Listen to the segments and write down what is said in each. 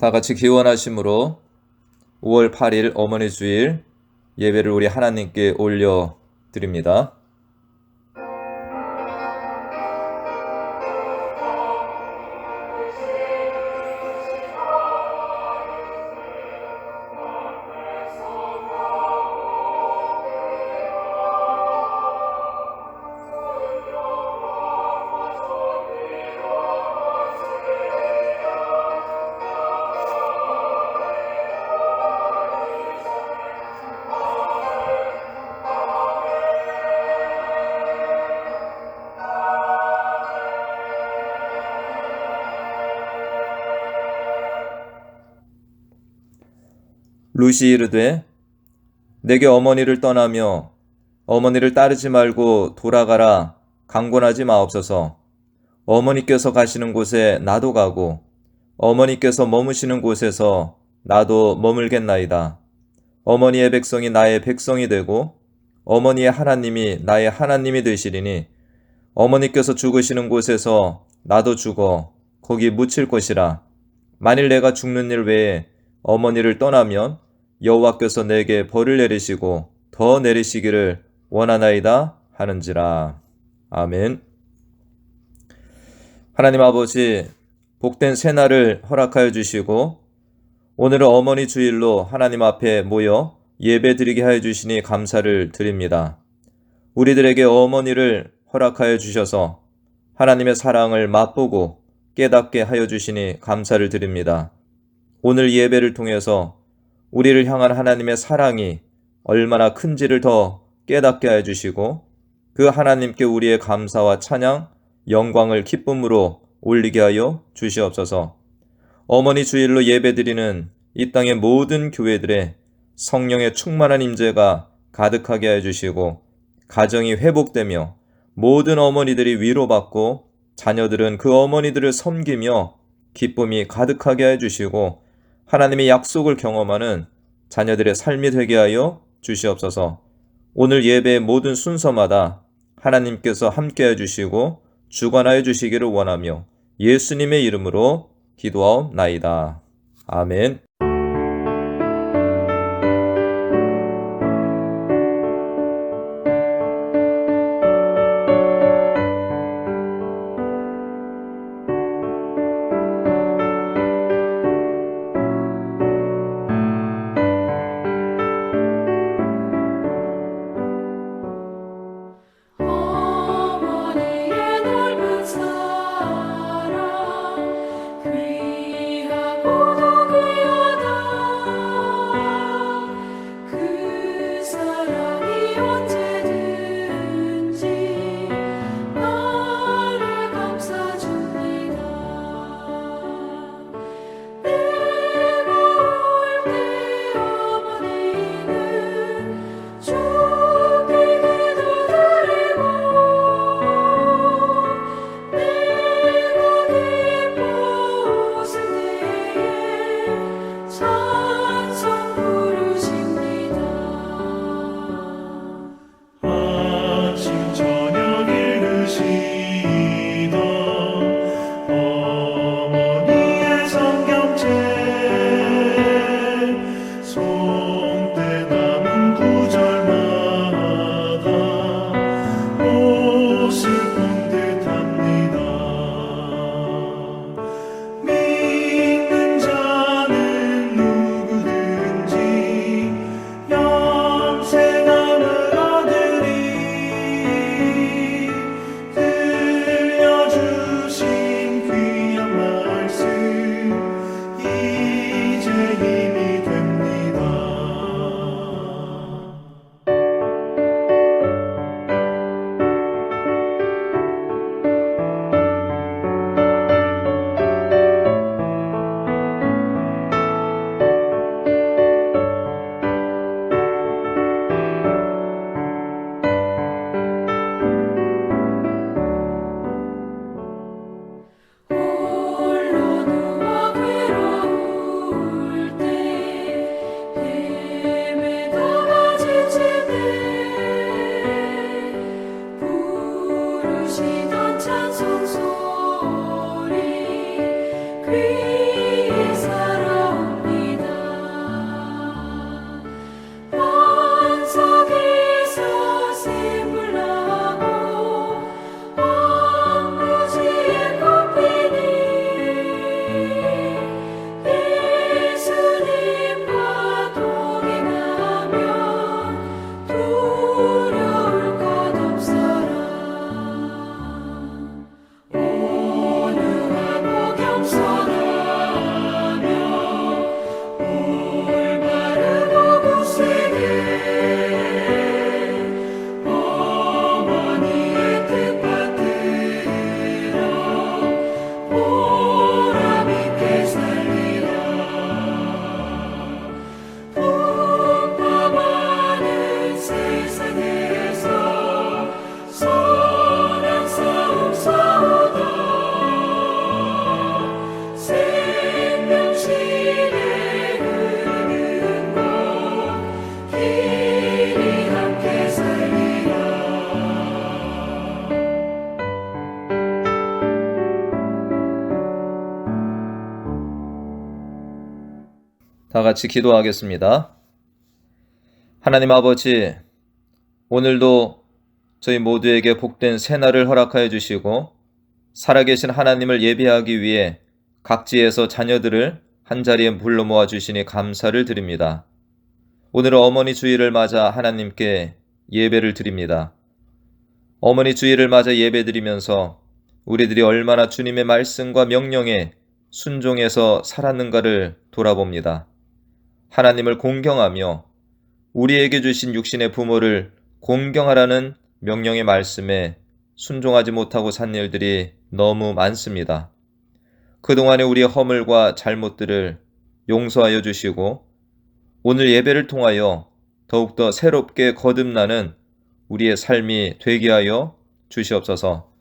다 같이 기원하심으로 5월 8일 어머니 주일 예배를 우리 하나님께 올려 드립니다. 루시 이르되 내게 어머니를 떠나며 어머니를 따르지 말고 돌아가라 강권하지 마옵소서. 어머니께서 가시는 곳에 나도 가고 어머니께서 머무시는 곳에서 나도 머물겠나이다. 어머니의 백성이 나의 백성이 되고 어머니의 하나님이 나의 하나님이 되시리니 어머니께서 죽으시는 곳에서 나도 죽어 거기 묻힐 것이라. 만일 내가 죽는 일 외에 어머니를 떠나면 여호와께서 내게 벌을 내리시고 더 내리시기를 원하나이다 하는지라. 아멘. 하나님 아버지, 복된 새날을 허락하여 주시고 오늘은 어머니 주일로 하나님 앞에 모여 예배 드리게 하여 주시니 감사를 드립니다. 우리들에게 어머니를 허락하여 주셔서 하나님의 사랑을 맛보고 깨닫게 하여 주시니 감사를 드립니다. 오늘 예배를 통해서 우리를 향한 하나님의 사랑이 얼마나 큰지를 더 깨닫게 하여 주시고 그 하나님께 우리의 감사와 찬양, 영광을 기쁨으로 올리게 하여 주시옵소서. 어머니 주일로 예배드리는 이 땅의 모든 교회들의 성령의 충만한 임재가 가득하게 하여 주시고 가정이 회복되며 모든 어머니들이 위로받고 자녀들은 그 어머니들을 섬기며 기쁨이 가득하게 하여 주시고 하나님의 약속을 경험하는 자녀들의 삶이 되게 하여 주시옵소서. 오늘 예배의 모든 순서마다 하나님께서 함께해 주시고 주관하여 주시기를 원하며 예수님의 이름으로 기도하옵나이다. 아멘. 귀의 사랑 다 같이 기도하겠습니다. 하나님 아버지, 오늘도 저희 모두에게 복된 새날을 허락하여 주시고 살아계신 하나님을 예배하기 위해 각지에서 자녀들을 한자리에 불러 모아 주시니 감사를 드립니다. 오늘은 어머니 주일을 맞아 하나님께 예배를 드립니다. 어머니 주일을 맞아 예배 드리면서 우리들이 얼마나 주님의 말씀과 명령에 순종해서 살았는가를 돌아봅니다. 하나님을 공경하며 우리에게 주신 육신의 부모를 공경하라는 명령의 말씀에 순종하지 못하고 산 일들이 너무 많습니다. 그동안의 우리의 허물과 잘못들을 용서하여 주시고 오늘 예배를 통하여 더욱더 새롭게 거듭나는 우리의 삶이 되게 하여 주시옵소서.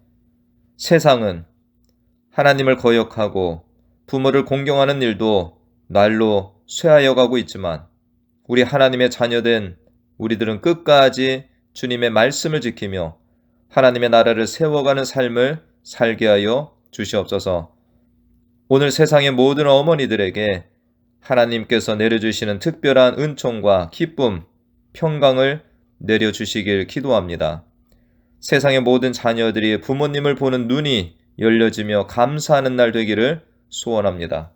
세상은 하나님을 거역하고 부모를 공경하는 일도 날로 쇠하여 가고 있지만 우리 하나님의 자녀된 우리들은 끝까지 주님의 말씀을 지키며 하나님의 나라를 세워가는 삶을 살게 하여 주시옵소서. 오늘 세상의 모든 어머니들에게 하나님께서 내려주시는 특별한 은총과 기쁨, 평강을 내려주시길 기도합니다. 세상의 모든 자녀들이 부모님을 보는 눈이 열려지며 감사하는 날 되기를 소원합니다.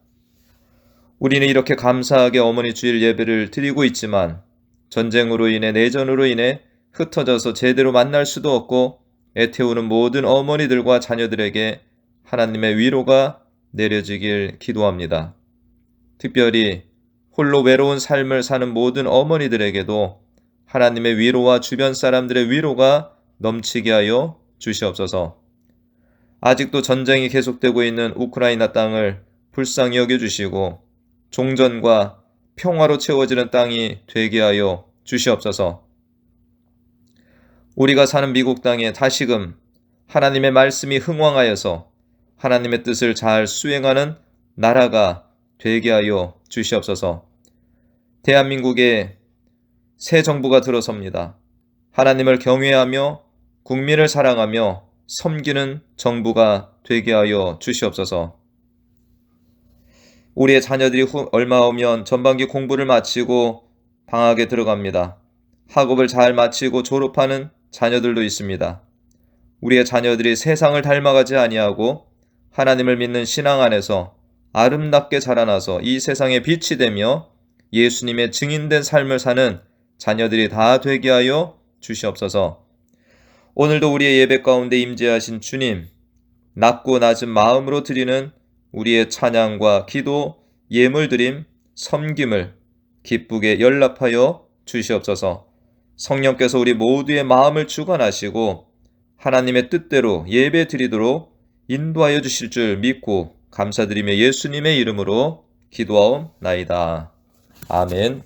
우리는 이렇게 감사하게 어머니 주일 예배를 드리고 있지만 전쟁으로 인해 내전으로 인해 흩어져서 제대로 만날 수도 없고 애태우는 모든 어머니들과 자녀들에게 하나님의 위로가 내려지길 기도합니다. 특별히 홀로 외로운 삶을 사는 모든 어머니들에게도 하나님의 위로와 주변 사람들의 위로가 넘치게 하여 주시옵소서. 아직도 전쟁이 계속되고 있는 우크라이나 땅을 불쌍히 여겨주시고 종전과 평화로 채워지는 땅이 되게 하여 주시옵소서. 우리가 사는 미국 땅에 다시금 하나님의 말씀이 흥왕하여서 하나님의 뜻을 잘 수행하는 나라가 되게 하여 주시옵소서. 대한민국에 새 정부가 들어섭니다. 하나님을 경외하며 국민을 사랑하며 섬기는 정부가 되게 하여 주시옵소서. 우리의 자녀들이 얼마 후면 전반기 공부를 마치고 방학에 들어갑니다. 학업을 잘 마치고 졸업하는 자녀들도 있습니다. 우리의 자녀들이 세상을 닮아가지 아니하고 하나님을 믿는 신앙 안에서 아름답게 자라나서 이 세상에 빛이 되며 예수님의 증인된 삶을 사는 자녀들이 다 되게 하여 주시옵소서. 오늘도 우리의 예배 가운데 임재하신 주님, 낮고 낮은 마음으로 드리는 우리의 찬양과 기도, 예물드림, 섬김을 기쁘게 연락하여 주시옵소서. 성령께서 우리 모두의 마음을 주관하시고 하나님의 뜻대로 예배 드리도록 인도하여 주실 줄 믿고 감사드리며 예수님의 이름으로 기도하옵나이다. 아멘.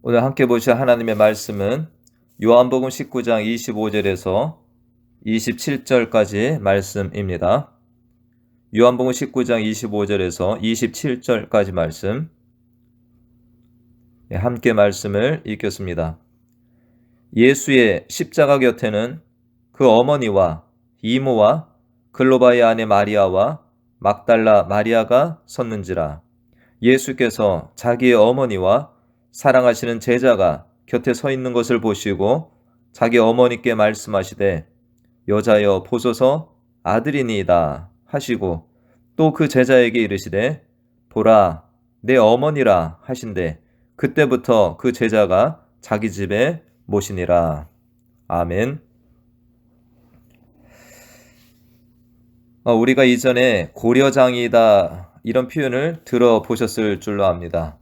오늘 함께 보실 하나님의 말씀은 요한복음 19장 25절에서 27절까지 말씀입니다. 요한복음 19장 25절에서 27절까지 말씀, 함께 말씀을 읽겠습니다. 예수의 십자가 곁에는 그 어머니와 이모와 글로바의 아내 마리아와 막달라 마리아가 섰는지라. 예수께서 자기의 어머니와 사랑하시는 제자가 곁에 서 있는 것을 보시고 자기 어머니께 말씀하시되 여자여 보소서 아들이니이다 하시고 또 그 제자에게 이르시되 보라 내 어머니라 하신대 그때부터 그 제자가 자기 집에 모시니라. 아멘. 우리가 이전에 고려장이다 이런 표현을 들어보셨을 줄로 압니다.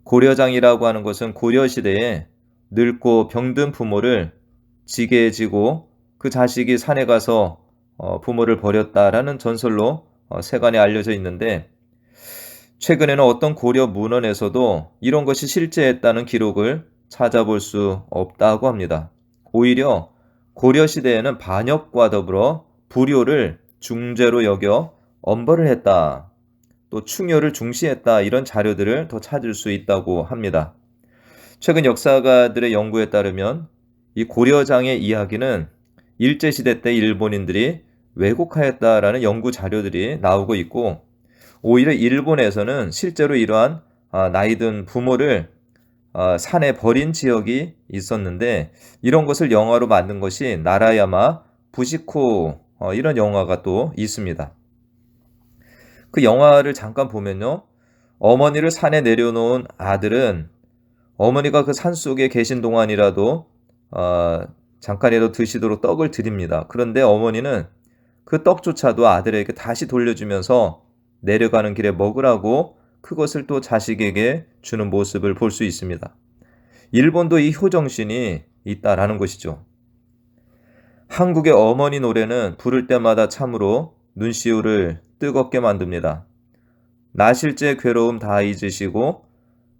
고려장이라고 하는 것은 고려시대에 늙고 병든 부모를 지게해지고 그 자식이 산에 가서 부모를 버렸다라는 전설로 세간에 알려져 있는데, 최근에는 어떤 고려 문헌에서도 이런 것이 실제했다는 기록을 찾아볼 수 없다고 합니다. 오히려 고려 시대에는 반역과 더불어 불효를 중죄로 여겨 엄벌을 했다, 또 충효를 중시했다, 이런 자료들을 더 찾을 수 있다고 합니다. 최근 역사가들의 연구에 따르면 이 고려장의 이야기는 일제시대 때 일본인들이 왜곡하였다라는 연구 자료들이 나오고 있고, 오히려 일본에서는 실제로 이러한 나이든 부모를 산에 버린 지역이 있었는데, 이런 것을 영화로 만든 것이 나라야마 부시코 이런 영화가 또 있습니다. 그 영화를 잠깐 보면요, 어머니를 산에 내려놓은 아들은 어머니가 그 산 속에 계신 동안이라도 잠깐이라도 드시도록 떡을 드립니다. 그런데 어머니는 그 떡조차도 아들에게 다시 돌려주면서 내려가는 길에 먹으라고 그것을 또 자식에게 주는 모습을 볼 수 있습니다. 일본도 이 효정신이 있다라는 것이죠. 한국의 어머니 노래는 부를 때마다 참으로 눈시울을 뜨겁게 만듭니다. 나실제 괴로움 다 잊으시고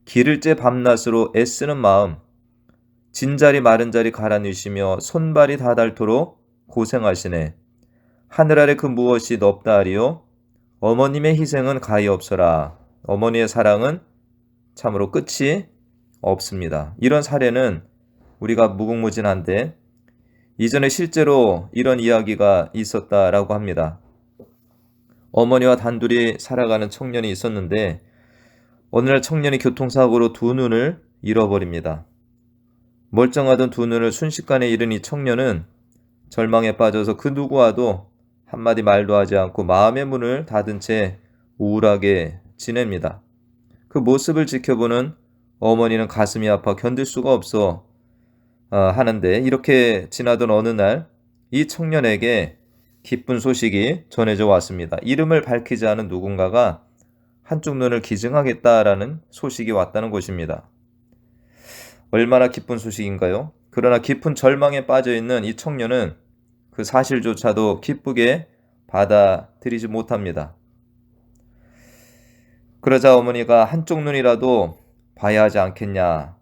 기를제 밤낮으로 애쓰는 마음, 진자리 마른 자리 갈아뉘시며 손발이 다 닳도록 고생하시네. 하늘 아래 그 무엇이 넓다 하리요. 어머님의 희생은 가히 없어라. 어머니의 사랑은 참으로 끝이 없습니다. 이런 사례는 우리가 무궁무진한데, 이전에 실제로 이런 이야기가 있었다라고 합니다. 어머니와 단둘이 살아가는 청년이 있었는데, 어느 날 청년이 교통사고로 두 눈을 잃어버립니다. 멀쩡하던 두 눈을 순식간에 잃은 이 청년은 절망에 빠져서 그 누구와도 한마디 말도 하지 않고 마음의 문을 닫은 채 우울하게 지냅니다. 그 모습을 지켜보는 어머니는 가슴이 아파 견딜 수가 없어 하는데, 이렇게 지나던 어느 날 이 청년에게 기쁜 소식이 전해져 왔습니다. 이름을 밝히지 않은 누군가가 한쪽 눈을 기증하겠다라는 소식이 왔다는 것입니다. 얼마나 기쁜 소식인가요? 그러나 깊은 절망에 빠져 있는 이 청년은 그 사실조차도 기쁘게 받아들이지 못합니다. 그러자 어머니가 한쪽 눈이라도 봐야 하지 않겠냐,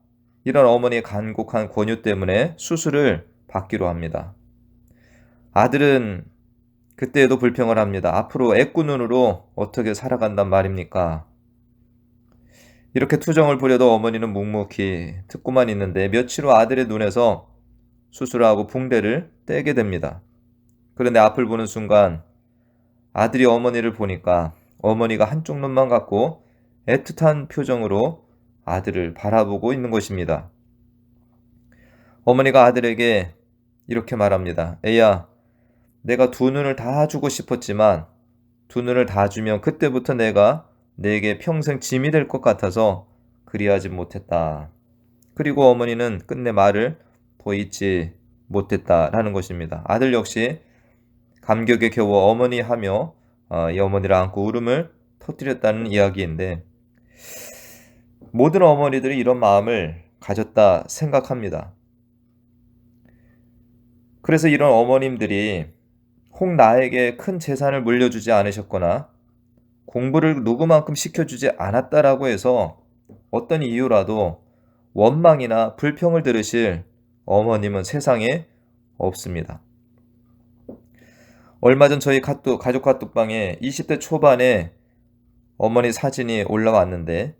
이런 어머니의 간곡한 권유 때문에 수술을 받기로 합니다. 아들은 그때에도 불평을 합니다. 앞으로 애꾸눈으로 어떻게 살아간단 말입니까? 이렇게 투정을 부려도 어머니는 묵묵히 듣고만 있는데, 며칠 후 아들의 눈에서 수술하고 붕대를 떼게 됩니다. 그런데 앞을 보는 순간 아들이 어머니를 보니까 어머니가 한쪽 눈만 감고 애틋한 표정으로 아들을 바라보고 있는 것입니다. 어머니가 아들에게 이렇게 말합니다. 애야, 내가 두 눈을 다 주고 싶었지만 두 눈을 다 주면 그때부터 내가 내게 평생 짐이 될 것 같아서 그리하지 못했다. 그리고 어머니는 끝내 말을 더 잊지 못했다라는 것입니다. 아들 역시 감격에 겨워 어머니 하며 이 어머니를 안고 울음을 터뜨렸다는 이야기인데, 모든 어머니들이 이런 마음을 가졌다 생각합니다. 그래서 이런 어머님들이 혹 나에게 큰 재산을 물려주지 않으셨거나 공부를 누구만큼 시켜주지 않았다라고 해서 어떤 이유라도 원망이나 불평을 들으실 어머님은 세상에 없습니다. 얼마 전 저희 가족 카톡방에 20대 초반에 어머니 사진이 올라왔는데,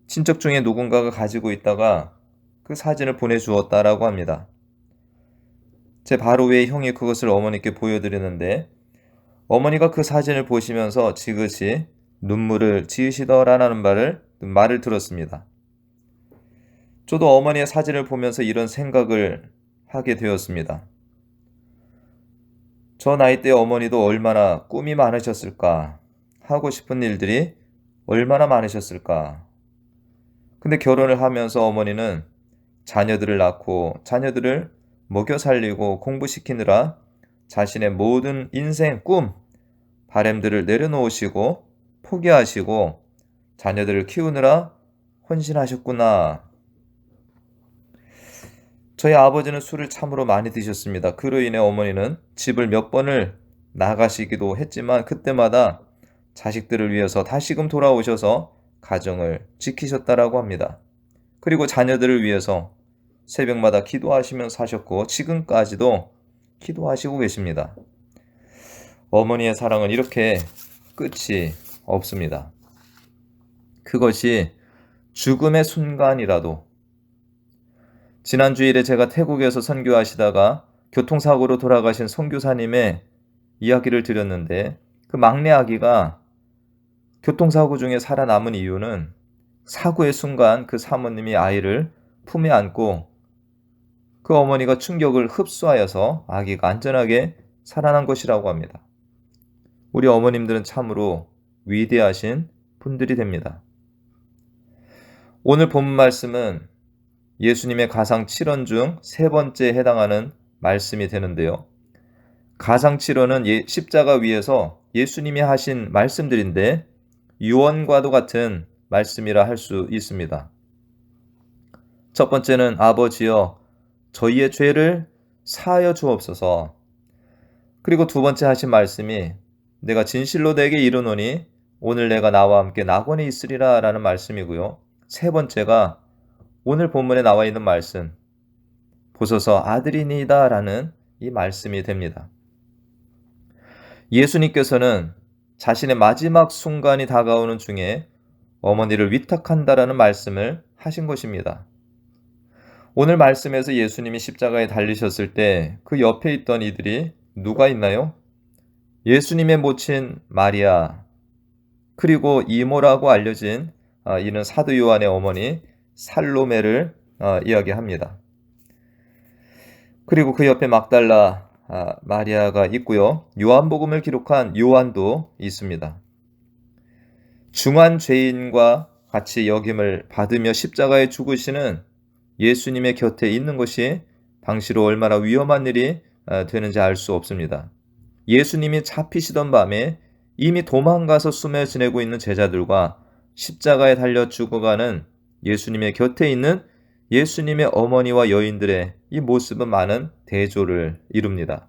친척 중에 누군가가 가지고 있다가 그 사진을 보내주었다라고 합니다. 제 바로 위에 형이 그것을 어머니께 보여드리는데, 어머니가 그 사진을 보시면서 지그시 눈물을 지으시더라라는 말을 들었습니다. 저도 어머니의 사진을 보면서 이런 생각을 하게 되었습니다. 저 나이 때 어머니도 얼마나 꿈이 많으셨을까, 하고 싶은 일들이 얼마나 많으셨을까. 근데 결혼을 하면서 어머니는 자녀들을 낳고 자녀들을 먹여 살리고 공부시키느라 자신의 모든 인생, 꿈, 바람들을 내려놓으시고 포기하시고 자녀들을 키우느라 헌신하셨구나. 저희 아버지는 술을 참으로 많이 드셨습니다. 그로 인해 어머니는 집을 몇 번을 나가시기도 했지만 그때마다 자식들을 위해서 다시금 돌아오셔서 가정을 지키셨다라고 합니다. 그리고 자녀들을 위해서 새벽마다 기도하시며 사셨고 지금까지도 기도하시고 계십니다. 어머니의 사랑은 이렇게 끝이 없습니다. 그것이 죽음의 순간이라도, 지난 주일에 제가 태국에서 선교하시다가 교통사고로 돌아가신 선교사님의 이야기를 드렸는데, 그 막내 아기가 교통사고 중에 살아남은 이유는 사고의 순간 그 사모님이 아이를 품에 안고 그 어머니가 충격을 흡수하여서 아기가 안전하게 살아난 것이라고 합니다. 우리 어머님들은 참으로 위대하신 분들이 됩니다. 오늘 본 말씀은 예수님의 가상 7원 중 세 번째에 해당하는 말씀이 되는데요. 가상 7원은 십자가 위에서 예수님이 하신 말씀들인데 유언과도 같은 말씀이라 할 수 있습니다. 첫 번째는 아버지여 저희의 죄를 사하여 주옵소서. 그리고 두 번째 하신 말씀이 내가 진실로 내게 이르노니 오늘 내가 나와 함께 낙원에 있으리라 라는 말씀이고요. 세 번째가 오늘 본문에 나와 있는 말씀, 보소서 아들이니이다 라는 이 말씀이 됩니다. 예수님께서는 자신의 마지막 순간이 다가오는 중에 어머니를 위탁한다라는 말씀을 하신 것입니다. 오늘 말씀에서 예수님이 십자가에 달리셨을 때 그 옆에 있던 이들이 누가 있나요? 예수님의 모친 마리아, 그리고 이모라고 알려진 이는 사도 요한의 어머니 살로메를 이야기합니다. 그리고 그 옆에 막달라 마리아가 있고요. 요한복음을 기록한 요한도 있습니다. 중한 죄인과 같이 여김을 받으며 십자가에 죽으시는 예수님의 곁에 있는 것이 당시로 얼마나 위험한 일이 되는지 알 수 없습니다. 예수님이 잡히시던 밤에 이미 도망가서 숨어 지내고 있는 제자들과 십자가에 달려 죽어가는 예수님의 곁에 있는 예수님의 어머니와 여인들의 이 모습은 많은 대조를 이룹니다.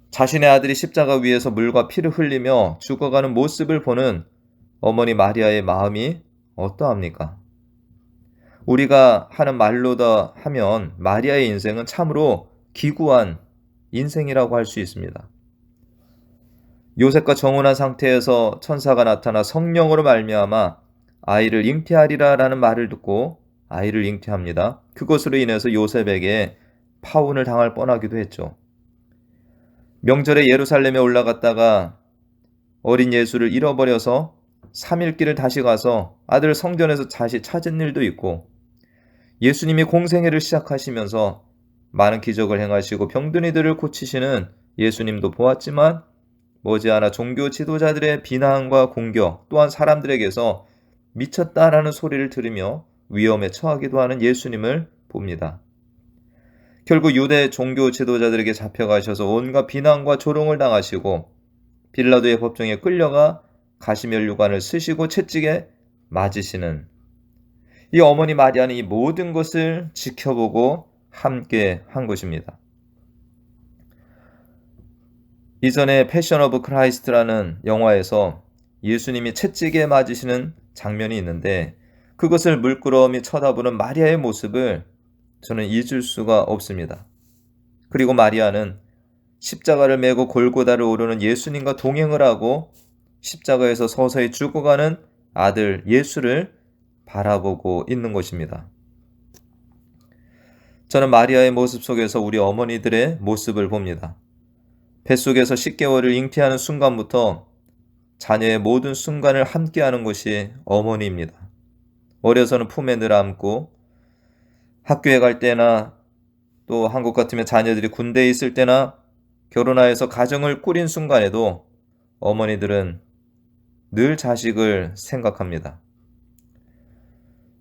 자신의 아들이 십자가 위에서 물과 피를 흘리며 죽어가는 모습을 보는 어머니 마리아의 마음이 어떠합니까? 우리가 하는 말로다 하면 마리아의 인생은 참으로 기구한 인생이라고 할 수 있습니다. 요셉과 정혼한 상태에서 천사가 나타나 성령으로 말미암아 아이를 잉태하리라 라는 말을 듣고 아이를 잉태합니다. 그것으로 인해서 요셉에게 파혼을 당할 뻔하기도 했죠. 명절에 예루살렘에 올라갔다가 어린 예수를 잃어버려서 3일 길을 다시 가서 아들 성전에서 다시 찾은 일도 있고, 예수님이 공생애를 시작하시면서 많은 기적을 행하시고 병든 이들을 고치시는 예수님도 보았지만 머지않아 종교 지도자들의 비난과 공격, 또한 사람들에게서 미쳤다라는 소리를 들으며 위험에 처하기도 하는 예수님을 봅니다. 결국 유대 종교 지도자들에게 잡혀가셔서 온갖 비난과 조롱을 당하시고 빌라도의 법정에 끌려가 가시면류관을 쓰시고 채찍에 맞으시는 이 어머니 마리아는 이 모든 것을 지켜보고 함께 한 것입니다. 이전에 패션 오브 크라이스트라는 영화에서 예수님이 채찍에 맞으시는 장면이 있는데 그것을 물끄러미 쳐다보는 마리아의 모습을 저는 잊을 수가 없습니다. 그리고 마리아는 십자가를 메고 골고다를 오르는 예수님과 동행을 하고 십자가에서 서서히 죽어가는 아들 예수를 바라보고 있는 것입니다. 저는 마리아의 모습 속에서 우리 어머니들의 모습을 봅니다. 뱃속에서 10개월을 잉태하는 순간부터 자녀의 모든 순간을 함께하는 것이 어머니입니다. 어려서는 품에 늘 안고 학교에 갈 때나 또 한국 같으면 자녀들이 군대에 있을 때나 결혼하여서 가정을 꾸린 순간에도 어머니들은 늘 자식을 생각합니다.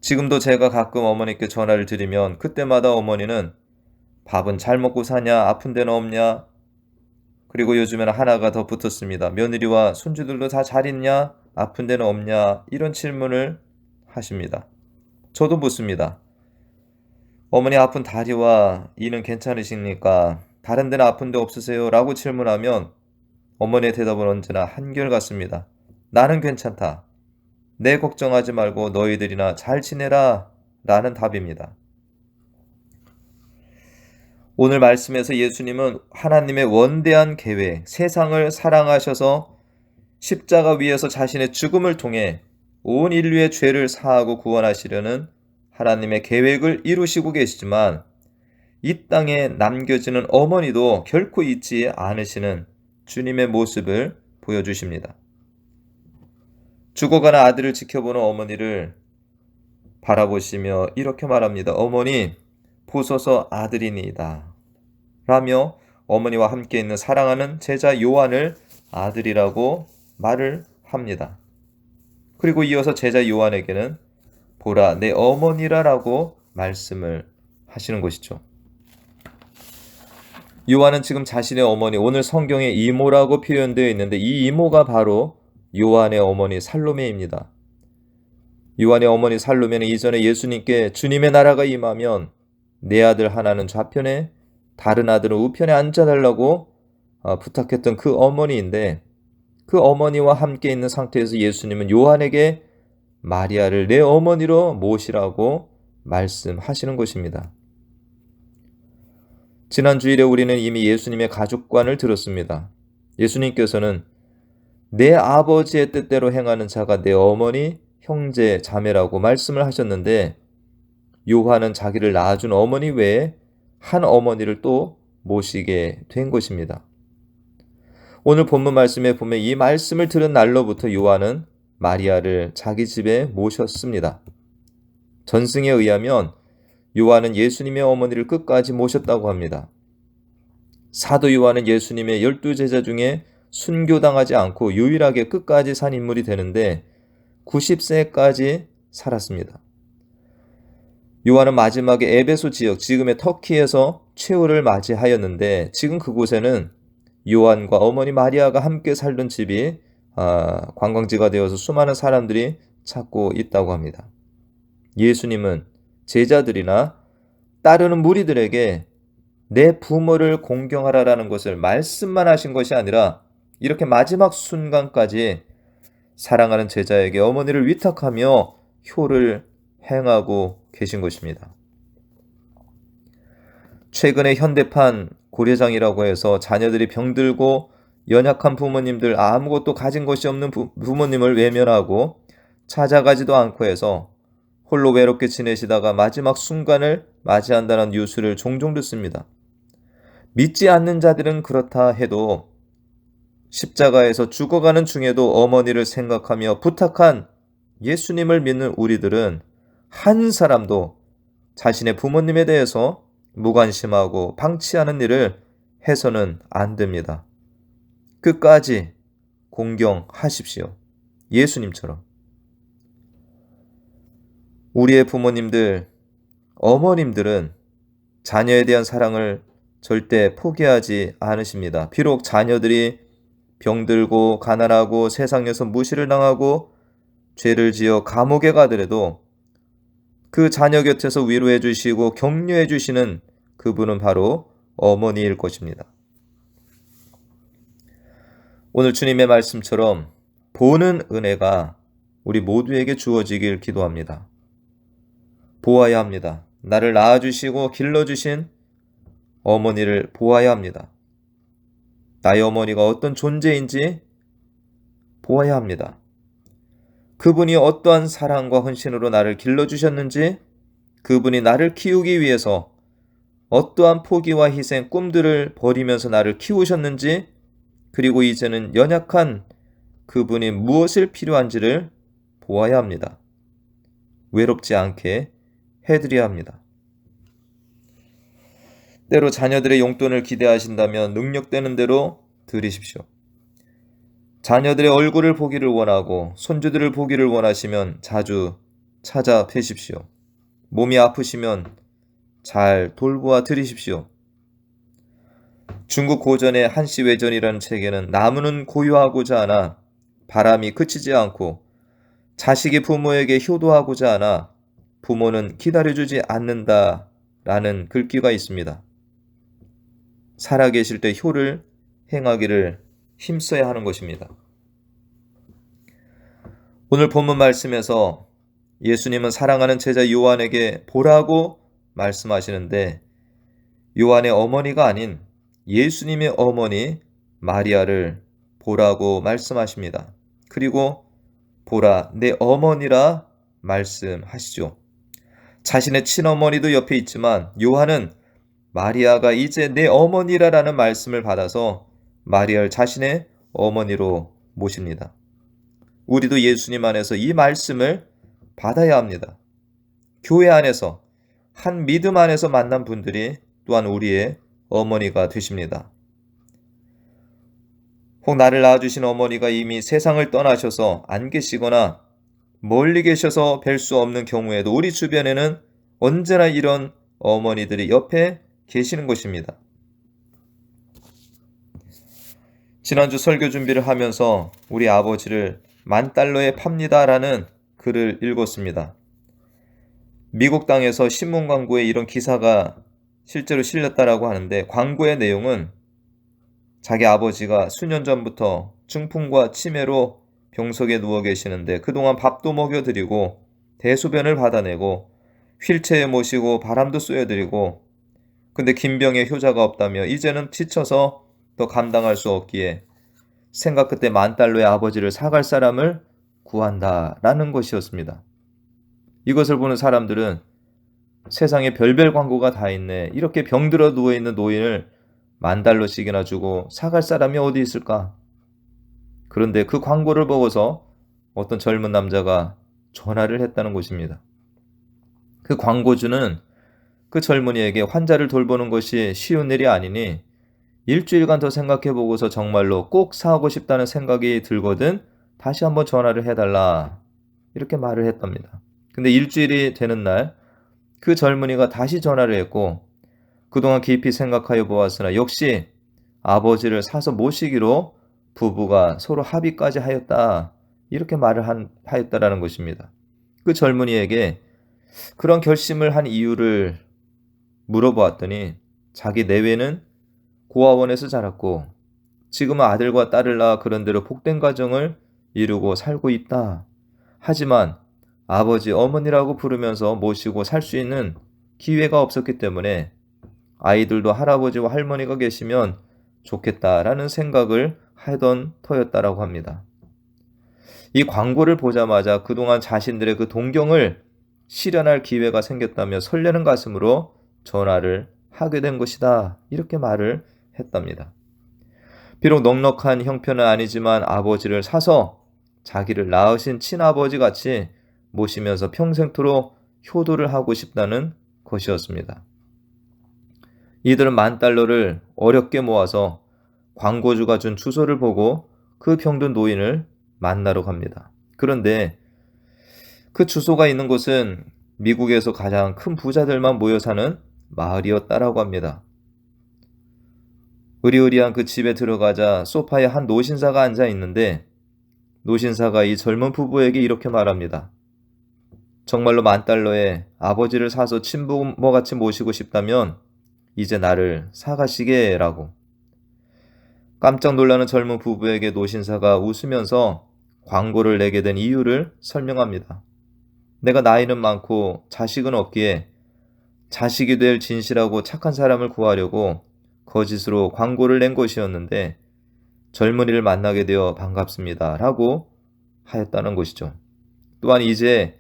지금도 제가 가끔 어머니께 전화를 드리면 그때마다 어머니는 밥은 잘 먹고 사냐? 아픈 데는 없냐? 그리고 요즘에는 하나가 더 붙었습니다. 며느리와 손주들도 다 잘 있냐? 아픈 데는 없냐? 이런 질문을 하십니다. 저도 묻습니다. 어머니 아픈 다리와 이는 괜찮으십니까? 다른 데는 아픈 데 없으세요? 라고 질문하면 어머니의 대답은 언제나 한결같습니다. 나는 괜찮다. 내 걱정하지 말고 너희들이나 잘 지내라. 라는 답입니다. 오늘 말씀에서 예수님은 하나님의 원대한 계획, 세상을 사랑하셔서 십자가 위에서 자신의 죽음을 통해 온 인류의 죄를 사하고 구원하시려는 하나님의 계획을 이루시고 계시지만 이 땅에 남겨지는 어머니도 결코 잊지 않으시는 주님의 모습을 보여주십니다. 죽어가는 아들을 지켜보는 어머니를 바라보시며 이렇게 말합니다. 어머니, 보소서 아들이니이다. 라며 어머니와 함께 있는 사랑하는 제자 요한을 아들이라고 말을 합니다. 그리고 이어서 제자 요한에게는 보라 내 어머니라라고 말씀을 하시는 것이죠. 요한은 지금 자신의 어머니, 오늘 성경에 이모라고 표현되어 있는데 이 이모가 바로 요한의 어머니 살로메입니다. 요한의 어머니 살로메는 이전에 예수님께 주님의 나라가 임하면 내 아들 하나는 좌편에 다른 아들은 우편에 앉아달라고 부탁했던 그 어머니인데 그 어머니와 함께 있는 상태에서 예수님은 요한에게 마리아를 내 어머니로 모시라고 말씀하시는 것입니다. 지난 주일에 우리는 이미 예수님의 가족관을 들었습니다. 예수님께서는 내 아버지의 뜻대로 행하는 자가 내 어머니, 형제, 자매라고 말씀을 하셨는데 요한은 자기를 낳아준 어머니 외에 한 어머니를 또 모시게 된 것입니다. 오늘 본문 말씀에 보면 이 말씀을 들은 날로부터 요한은 마리아를 자기 집에 모셨습니다. 전승에 의하면 요한은 예수님의 어머니를 끝까지 모셨다고 합니다. 사도 요한은 예수님의 12제자 중에 순교당하지 않고 유일하게 끝까지 산 인물이 되는데 90세까지 살았습니다. 요한은 마지막에 에베소 지역, 지금의 터키에서 최후를 맞이하였는데 지금 그곳에는 요한과 어머니 마리아가 함께 살던 집이 관광지가 되어서 수많은 사람들이 찾고 있다고 합니다. 예수님은 제자들이나 따르는 무리들에게 내 부모를 공경하라라는 것을 말씀만 하신 것이 아니라 이렇게 마지막 순간까지 사랑하는 제자에게 어머니를 위탁하며 효를 행하고 계신 것입니다. 최근에 현대판 고려장이라고 해서 자녀들이 병들고 연약한 부모님들, 아무것도 가진 것이 없는 부모님을 외면하고 찾아가지도 않고 해서 홀로 외롭게 지내시다가 마지막 순간을 맞이한다는 뉴스를 종종 듣습니다. 믿지 않는 자들은 그렇다 해도 십자가에서 죽어가는 중에도 어머니를 생각하며 부탁한 예수님을 믿는 우리들은 한 사람도 자신의 부모님에 대해서 무관심하고 방치하는 일을 해서는 안 됩니다. 끝까지 공경하십시오. 예수님처럼. 우리의 부모님들, 어머님들은 자녀에 대한 사랑을 절대 포기하지 않으십니다. 비록 자녀들이 병들고 가난하고 세상에서 무시를 당하고 죄를 지어 감옥에 가더라도 그 자녀 곁에서 위로해 주시고 격려해 주시는 그분은 바로 어머니일 것입니다. 오늘 주님의 말씀처럼 보는 은혜가 우리 모두에게 주어지길 기도합니다. 보아야 합니다. 나를 낳아주시고 길러주신 어머니를 보아야 합니다. 나의 어머니가 어떤 존재인지 보아야 합니다. 그분이 어떠한 사랑과 헌신으로 나를 길러주셨는지, 그분이 나를 키우기 위해서 어떠한 포기와 희생, 꿈들을 버리면서 나를 키우셨는지, 그리고 이제는 연약한 그분이 무엇을 필요한지를 보아야 합니다. 외롭지 않게 해드려야 합니다. 때로 자녀들의 용돈을 기대하신다면 능력되는 대로 드리십시오. 자녀들의 얼굴을 보기를 원하고 손주들을 보기를 원하시면 자주 찾아뵈십시오. 몸이 아프시면 잘 돌보아 드리십시오. 중국 고전의 한시외전이라는 책에는 나무는 고요하고자 하나 바람이 그치지 않고 자식이 부모에게 효도하고자 하나 부모는 기다려주지 않는다 라는 글귀가 있습니다. 살아계실 때 효를 행하기를 힘써야 하는 것입니다. 오늘 본문 말씀에서 예수님은 사랑하는 제자 요한에게 보라고 말씀하시는데 요한의 어머니가 아닌 예수님의 어머니 마리아를 보라고 말씀하십니다. 그리고 보라, 내 어머니라 말씀하시죠. 자신의 친어머니도 옆에 있지만 요한은 마리아가 이제 내 어머니라라는 말씀을 받아서 마리아를 자신의 어머니로 모십니다. 우리도 예수님 안에서 이 말씀을 받아야 합니다. 교회 안에서 한 믿음 안에서 만난 분들이 또한 우리의 어머니가 되십니다. 혹 나를 낳아주신 어머니가 이미 세상을 떠나셔서 안 계시거나 멀리 계셔서 뵐 수 없는 경우에도 우리 주변에는 언제나 이런 어머니들이 옆에 계시는 것입니다. 지난주 설교 준비를 하면서 우리 아버지를 $10,000에 팝니다라는 글을 읽었습니다. 미국 땅에서 신문 광고에 이런 기사가 실제로 실렸다라고 하는데 광고의 내용은 자기 아버지가 수년 전부터 중풍과 치매로 병석에 누워 계시는데 그동안 밥도 먹여드리고 대소변을 받아내고 휠체어에 모시고 바람도 쏘여드리고 근데 김병의 효자가 없다며 이제는 지쳐서 더 감당할 수 없기에 생각 끝에 $10,000의 아버지를 사갈 사람을 구한다라는 것이었습니다. 이것을 보는 사람들은 세상에 별별 광고가 다 있네. 이렇게 병들어 누워있는 노인을 $10,000씩이나 주고 사갈 사람이 어디 있을까? 그런데 그 광고를 보고서 어떤 젊은 남자가 전화를 했다는 것입니다. 그 광고주는 그 젊은이에게 환자를 돌보는 것이 쉬운 일이 아니니 일주일간 더 생각해 보고서 정말로 꼭 사고 싶다는 생각이 들거든 다시 한번 전화를 해달라 이렇게 말을 했답니다. 근데 일주일이 되는 날 그 젊은이가 다시 전화를 했고 그동안 깊이 생각하여 보았으나 역시 아버지를 사서 모시기로 부부가 서로 합의까지 하였다 이렇게 말을 하였다라는 것입니다. 그 젊은이에게 그런 결심을 한 이유를 물어보았더니 자기 내외는 고아원에서 자랐고 지금은 아들과 딸을 낳아 그런대로 복된 가정을 이루고 살고 있다. 하지만 아버지, 어머니라고 부르면서 모시고 살 수 있는 기회가 없었기 때문에 아이들도 할아버지와 할머니가 계시면 좋겠다라는 생각을 하던 터였다라고 합니다. 이 광고를 보자마자 그동안 자신들의 그 동경을 실현할 기회가 생겼다며 설레는 가슴으로 전화를 하게 된 것이다. 이렇게 말을 했답니다. 비록 넉넉한 형편은 아니지만 아버지를 사서 자기를 낳으신 친아버지 같이 모시면서 평생토록 효도를 하고 싶다는 것이었습니다. 이들은 $10,000를 어렵게 모아서 광고주가 준 주소를 보고 그 병든 노인을 만나러 갑니다. 그런데 그 주소가 있는 곳은 미국에서 가장 큰 부자들만 모여 사는 마을이었다라고 합니다. 으리으리한 그 집에 들어가자 소파에 한 노신사가 앉아 있는데 노신사가 이 젊은 부부에게 이렇게 말합니다. 정말로 $10,000에 아버지를 사서 친부모같이 모시고 싶다면 이제 나를 사가시게 라고. 깜짝 놀라는 젊은 부부에게 노신사가 웃으면서 광고를 내게 된 이유를 설명합니다. 내가 나이는 많고 자식은 없기에 자식이 될 진실하고 착한 사람을 구하려고 거짓으로 광고를 낸 것이었는데 젊은이를 만나게 되어 반갑습니다 라고 하였다는 것이죠. 또한 이제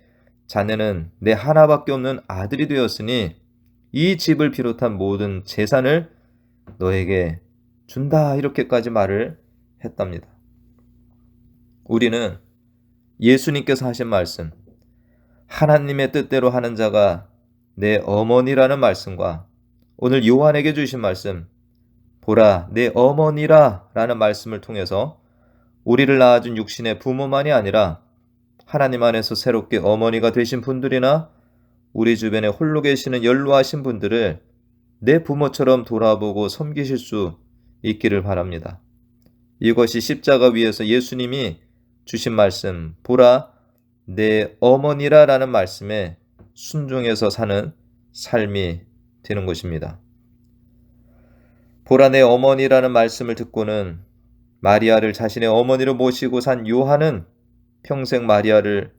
자네는 내 하나밖에 없는 아들이 되었으니 이 집을 비롯한 모든 재산을 너에게 준다 이렇게까지 말을 했답니다. 우리는 예수님께서 하신 말씀 하나님의 뜻대로 하는 자가 내 어머니라는 말씀과 오늘 요한에게 주신 말씀 보라 내 어머니라 라는 말씀을 통해서 우리를 낳아준 육신의 부모만이 아니라 하나님 안에서 새롭게 어머니가 되신 분들이나 우리 주변에 홀로 계시는 연로하신 분들을 내 부모처럼 돌아보고 섬기실 수 있기를 바랍니다. 이것이 십자가 위에서 예수님이 주신 말씀 보라 내 어머니라 라는 말씀에 순종해서 사는 삶이 되는 것입니다. 보라 내 어머니라는 말씀을 듣고는 마리아를 자신의 어머니로 모시고 산 요한은 평생 마리아를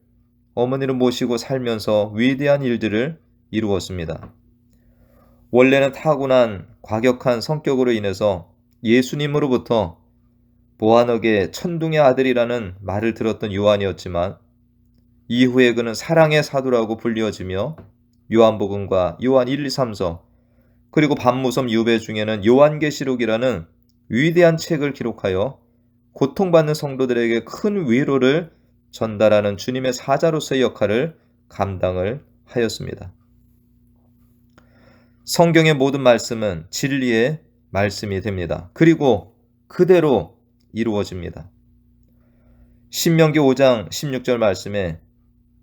어머니로 모시고 살면서 위대한 일들을 이루었습니다. 원래는 타고난 과격한 성격으로 인해서 예수님으로부터 보아너게 천둥의 아들이라는 말을 들었던 요한이었지만 이후에 그는 사랑의 사도라고 불리어지며 요한복음과 요한 1, 2, 3서 그리고 반무섬 유배 중에는 요한계시록이라는 위대한 책을 기록하여 고통받는 성도들에게 큰 위로를 전달하는 주님의 사자로서의 역할을 감당을 하였습니다. 성경의 모든 말씀은 진리의 말씀이 됩니다. 그리고 그대로 이루어집니다. 신명기 5장 16절 말씀에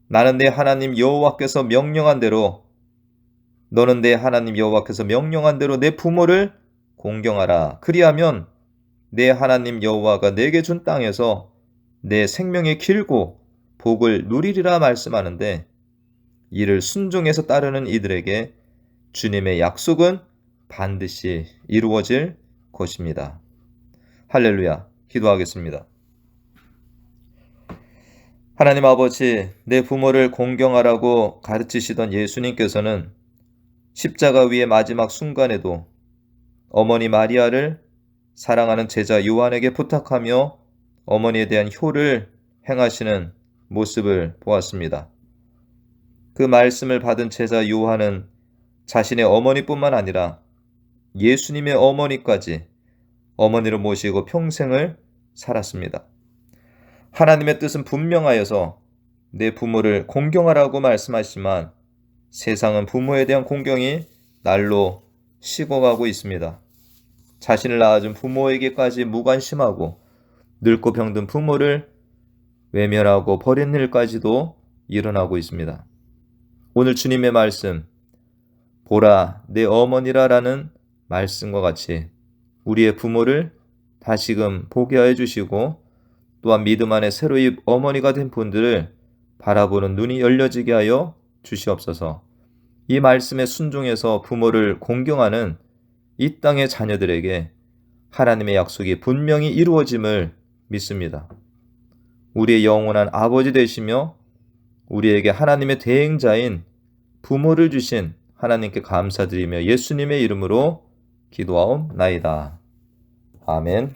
나는 내 하나님 여호와께서 명령한 대로 너는 내 하나님 여호와께서 명령한 대로 내 부모를 공경하라. 그리하면 내 하나님 여호와가 내게 준 땅에서 내 생명이 길고 복을 누리리라 말씀하는데 이를 순종해서 따르는 이들에게 주님의 약속은 반드시 이루어질 것입니다. 할렐루야. 기도하겠습니다. 하나님 아버지, 내 부모를 공경하라고 가르치시던 예수님께서는 십자가 위의 마지막 순간에도 어머니 마리아를 사랑하는 제자 요한에게 부탁하며 어머니에 대한 효를 행하시는 모습을 보았습니다. 그 말씀을 받은 제자 요한은 자신의 어머니뿐만 아니라 예수님의 어머니까지 어머니를 모시고 평생을 살았습니다. 하나님의 뜻은 분명하여서 내 부모를 공경하라고 말씀하시지만 세상은 부모에 대한 공경이 날로 식어가고 있습니다. 자신을 낳아준 부모에게까지 무관심하고 늙고 병든 부모를 외면하고 버린 일까지도 일어나고 있습니다. 오늘 주님의 말씀, 보라 내 어머니라라는 말씀과 같이 우리의 부모를 다시금 보게 하여 주시고 또한 믿음 안에 새로이 어머니가 된 분들을 바라보는 눈이 열려지게 하여 주시옵소서. 이 말씀에 순종해서 부모를 공경하는 이 땅의 자녀들에게 하나님의 약속이 분명히 이루어짐을 믿습니다. 우리의 영원한 아버지 되시며 우리에게 하나님의 대행자인 부모를 주신 하나님께 감사드리며 예수님의 이름으로 기도하옵나이다. 아멘.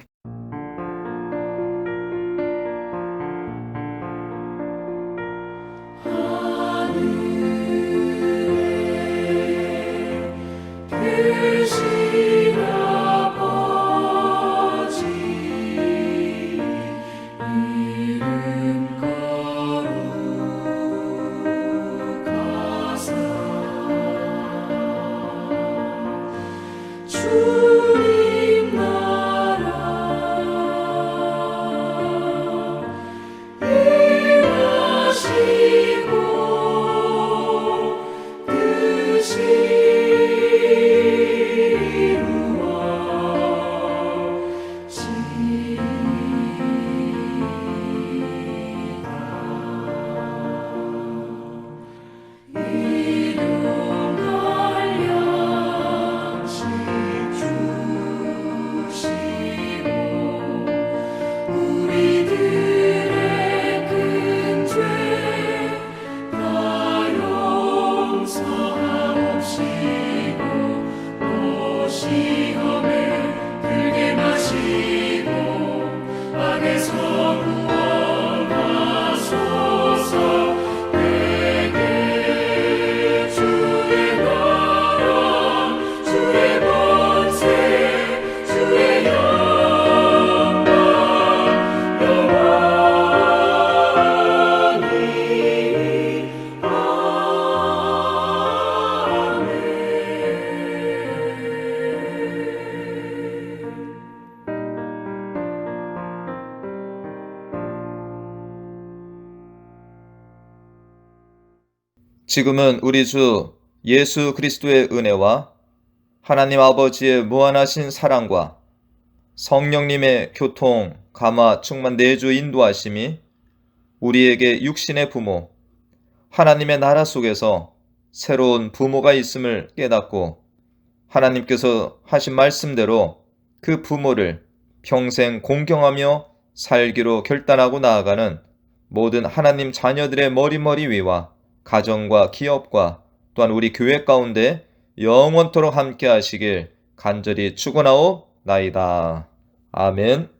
지금은 우리 주 예수 그리스도의 은혜와 하나님 아버지의 무한하신 사랑과 성령님의 교통, 감화, 충만 내주 인도하심이 우리에게 육신의 부모, 하나님의 나라 속에서 새로운 부모가 있음을 깨닫고 하나님께서 하신 말씀대로 그 부모를 평생 공경하며 살기로 결단하고 나아가는 모든 하나님 자녀들의 머리머리 위와 가정과 기업과 또한 우리 교회 가운데 영원토록 함께 하시길 간절히 축원하옵나이다. 아멘.